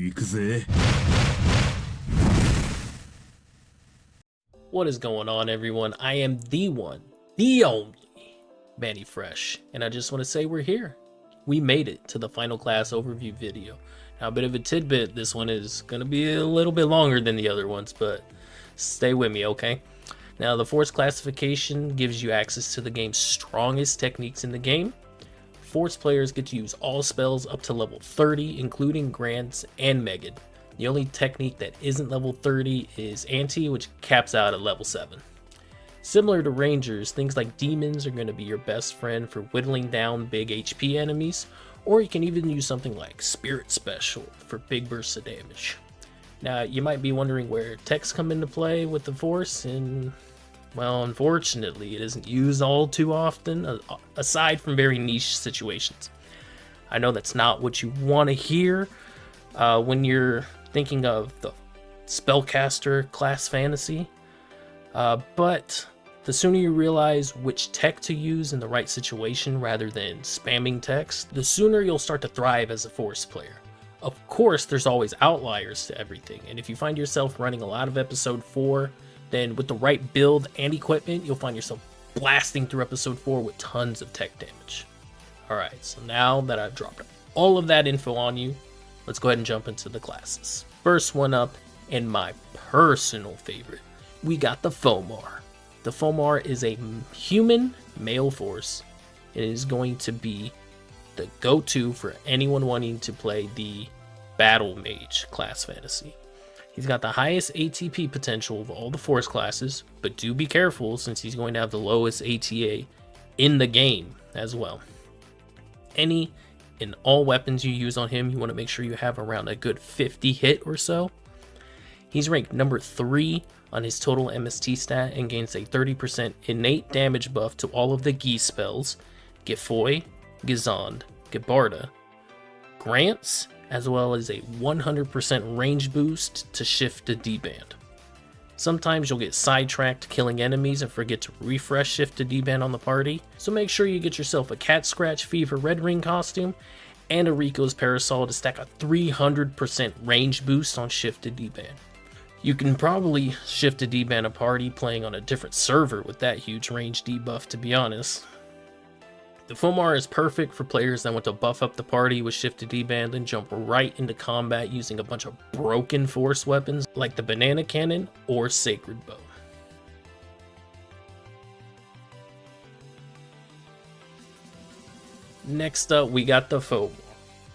行くぜ。 What is going on, everyone? I am the one, the only Manny Fresh, and I just want to say we're here. We made it to the final class overview video. Now, a bit of a tidbit, this one is going to be a little bit longer than the other ones, but stay with me, okay? Now, the Force classification gives you access to the game's strongest techniques in the game. Force players get to use all spells up to level 30, including Grants and Megan. The only technique that isn't level 30 is Anti, which caps out at level 7. Similar to Rangers, things like Demons are going to be your best friend for whittling down big HP enemies, or you can even use something like Spirit Special for big bursts of damage. Now, you might be wondering where techs come into play with the Force, and well, unfortunately, it isn't used all too often, aside from very niche situations. I know that's not what you want to hear when you're thinking of the spellcaster class fantasy, but the sooner you realize which tech to use in the right situation rather than spamming text, the sooner you'll start to thrive as a Force player. Of course, there's always outliers to everything, and if you find yourself running a lot of episode 4, then with the right build and equipment, you'll find yourself blasting through episode 4 with tons of tech damage. Alright, so now that I've dropped all of that info on you, let's go ahead and jump into the classes. First one up, and my personal favorite, we got the Fomar. The Fomar is a human male Force. It is going to be the go-to for anyone wanting to play the Battle Mage class fantasy. He's got the highest ATP potential of all the Force classes, but do be careful since he's going to have the lowest ATA in the game as well. Any and all weapons you use on him, you want to make sure you have around a good 50 hit or so. He's ranked number 3 on his total MST stat and gains a 30% innate damage buff to all of the Gi spells, Gifoy, Gizond, Gibarda, Grants, as well as a 100% range boost to shift to D-band. Sometimes you'll get sidetracked killing enemies and forget to refresh shift to D-band on the party, so make sure you get yourself a Cat Scratch Fever Red Ring costume and a Rico's Parasol to stack a 300% range boost on shift to D-band. You can probably shift to D-band a party playing on a different server with that huge range debuff, to be honest. The Fomar is perfect for players that want to buff up the party with shift to D-band and jump right into combat using a bunch of broken Force weapons like the Banana Cannon or Sacred Bow. Next up, we got the fomarl.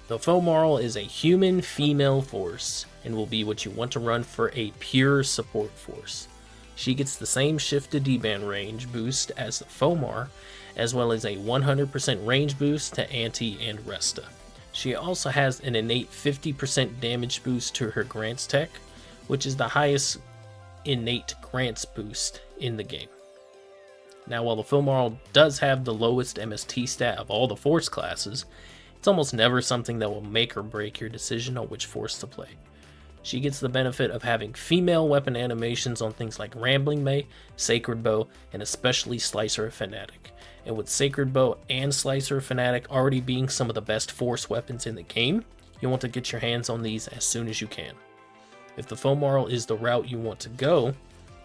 The fomarl is a human female Force and will be what you want to run for a pure support Force. She gets the same shift to D-band range boost as the Fomar, as well as a 100% range boost to Anti and Resta. She also has an innate 50% damage boost to her Grants tech, which is the highest innate Grants boost in the game. Now, while the Fomarl does have the lowest MST stat of all the Force classes, it's almost never something that will make or break your decision on which Force to play. She gets the benefit of having female weapon animations on things like Rambling May, Sacred Bow, and especially Slicer Fanatic. And with Sacred Bow and Slicer Fanatic already being some of the best Force weapons in the game, you want to get your hands on these as soon as you can. If the Fomarl is the route you want to go,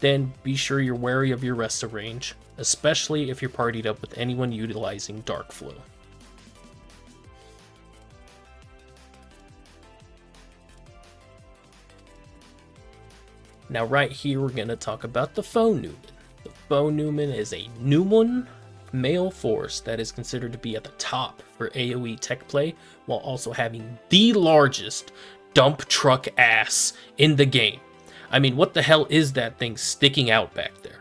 then be sure you're wary of your Resta range, especially if you're partied up with anyone utilizing Dark Flow. Now right here we're going to talk about the fonewm. The fonewm is a Numen male Force that is considered to be at the top for AoE tech play, while also having the largest dump truck ass in the game. I mean, what the hell is that thing sticking out back there?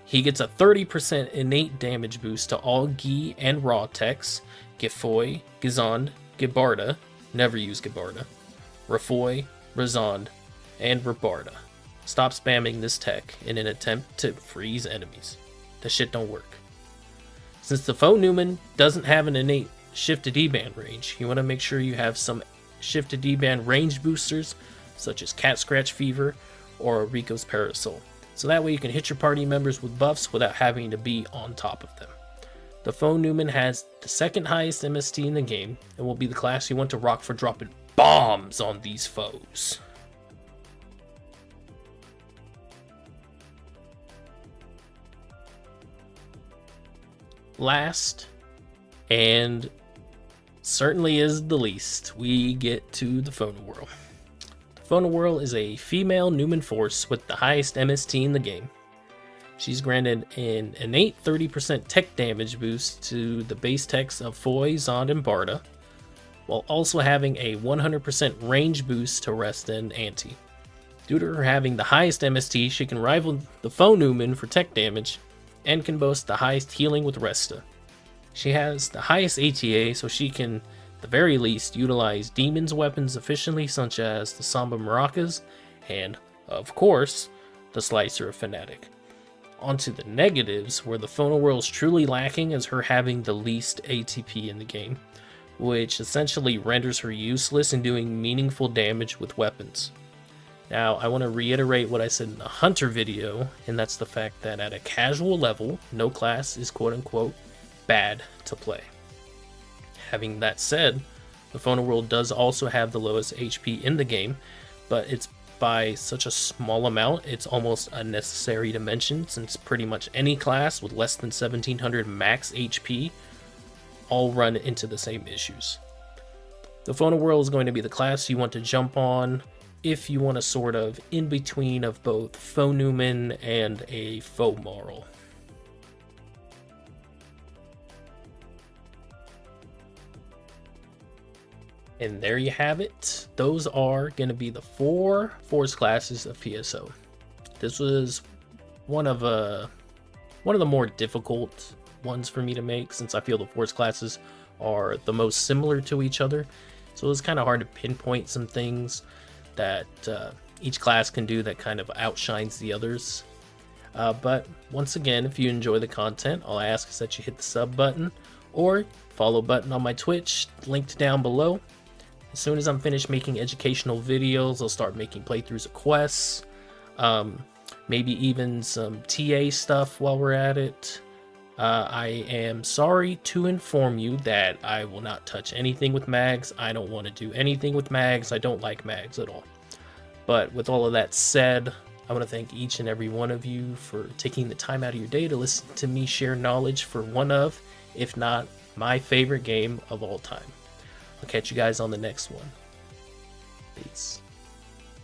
He gets a 30% innate damage boost to all Gi and Raw techs, Gifoy, Gizond, Gibarda, never use Gibarda, Rafoy, Razond, and Rabarda. Stop spamming this tech in an attempt to freeze enemies. That shit don't work. Since the fonewm doesn't have an innate shift to D-band range, you want to make sure you have some shift to D-band range boosters, such as Cat Scratch Fever or Rico's Parasol, so that way you can hit your party members with buffs without having to be on top of them. The fonewm has the second highest MST in the game and will be the class you want to rock for dropping bombs on these foes. Last, and certainly is the least, we get to the fonewearl. The fonewearl is a female Newman force with the highest MST in the game. She's granted an innate 30% tech damage boost to the base techs of Foy, Zond, and Barda, while also having a 100% range boost to Resta and Anti. Due to her having the highest MST, she can rival the fonewm for tech damage, and can boast the highest healing with Resta. She has the highest ATA, so she can, at the very least, utilize demons' weapons efficiently, such as the Samba Maracas, and, of course, the Slicer of Fnatic. Onto the negatives, where the fonewearl is truly lacking is her having the least ATP in the game, which essentially renders her useless in doing meaningful damage with weapons. Now, I want to reiterate what I said in the Hunter video, and that's the fact that at a casual level, no class is quote-unquote bad to play. Having that said, the fonewearl does also have the lowest HP in the game, but it's by such a small amount, it's almost unnecessary to mention, since pretty much any class with less than 1700 max HP all run into the same issues. The fonewearl is going to be the class you want to jump on if you want a sort of in-between of both fonewm and a fomarl. And there you have it. Those are going to be the 4 force classes of PSO. This was one of the more difficult ones for me to make, since I feel the force classes are the most similar to each other. So it was kind of hard to pinpoint some things that each class can do that kind of outshines the others. But once again, if you enjoy the content, all I ask is that you hit the sub button or follow button on my Twitch, linked down below. As soon as I'm finished making educational videos, I'll start making playthroughs of quests, maybe even some TA stuff while we're at it. I am sorry to inform you that I will not touch anything with mags. I don't want to do anything with mags. I don't like mags at all. But with all of that said, I want to thank each and every one of you for taking the time out of your day to listen to me share knowledge for one of, if not my favorite game of all time. I'll catch you guys on the next one. Peace.